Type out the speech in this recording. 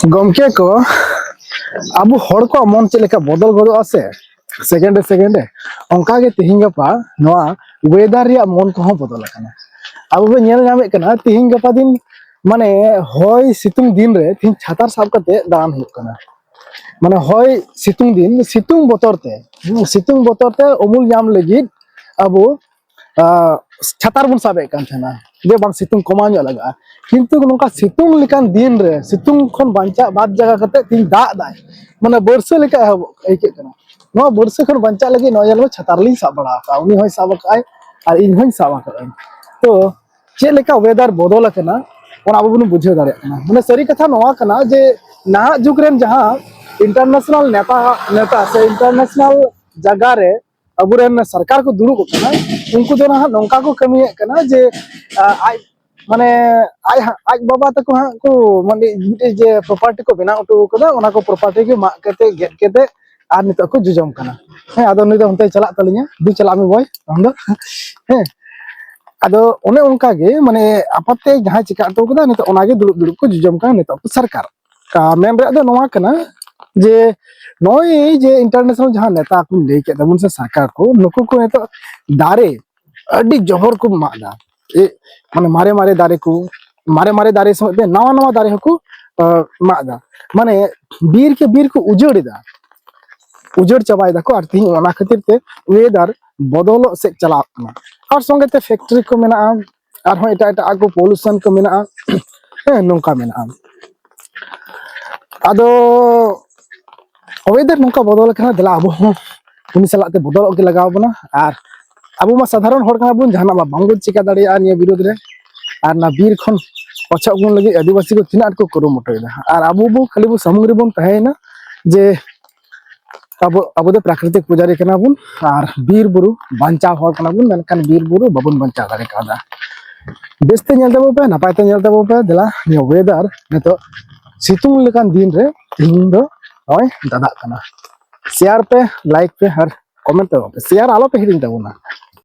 गमके को अब हड़ को मन चेका बदल गदो से सेकेंडे सेकेंडे onka ge tihin gapa noa weather ria mon ko बदल kana अब बे नेल नामे kana tihin gapa दिन माने होय सितुंग दिन रे तिन छातार साब कते दान हुक kana माने होय सितुंग दिन सितुंग बोतरते उमुल नाम लगी अब छातार बन साबे कान थना जे बांग सितुंग कमा ᱧᱚᱜ लगा किंतु नोका सितुंग लेकान दिन रे सितुंग खन बांचा बाद जगह कते तिन दाग दाय माने बरसे लेका एके कना नो बरसे खन बांचा लगी नो जल छातार लिन साब बड़ा का उनी होय साब काय और इन होय साब का तो चे लेका वेदर बदल कना और अब बन बुझे दारे कना माने सरी कथा नोआ कना जे ना जुग रेन जहां इंटरनेशनल नेता से इंटरनेशनल जगह रे अबुरेन सरकार को दुरुब कना उनको जो ना नौका को कमी कना जे आज माने आज बाबा तक को माने जे प्रॉपर्टी को बना उठो कदा ओना को प्रॉपर्टी के मा कते गेट कते आर नित को जुजम कना हे आदो नि दो हनते चला तलिया दु चला में बॉय हम दो हे आदो ओने उनका गे माने आपते जहां चिका तो कदा नित ओना गे दुरुब दुरुब को जुजम कना नित सरकार का मेन रे दो नोवा कना जे नोई जे इंटरनेशनल जहां नेता को ले के दबुन से सरकार को नुकु को नित दारे अडी जोहर को मादा ए माने मारे दारे समय नवा नवा दारे को मादा माने बीर को उजड़ चबाय दाको और तीन ओना खातिर ते वेदर बदल से चला और संगे ते फैक्ट्री को मेना और हो एटा एटा को पोल्यूशन को मेना नोंका मेना आदो वेदर नोंका बदल कना दला अब उनी सलाते बदल के लगाव बना और अब मा साधारण हर कना बुन जहाना मा बांगो चिका दाड़िया निया विरोध रे और ना बीर खन पछा गुन लगे आदिवासी को तिना को करो मोटोइदा और अब बो खाली बो समुंग रे बोन तहेना जे अब दे प्राकृतिक पुजारी कना बुन और बीर बुरु बांचा हर कना बुन मेनकान बीर बुरु बाबुन बांचा दारे कादा बेस्ते नेल देबो पे नापायते नेल देबो पे दला निया वेदर नेतो सितुंग लेकान दिन रे तीन दो ओय दादा कना शेयर पे लाइक पे हर कमेंट पे शेयर आलो पे हिडिंग ताबुना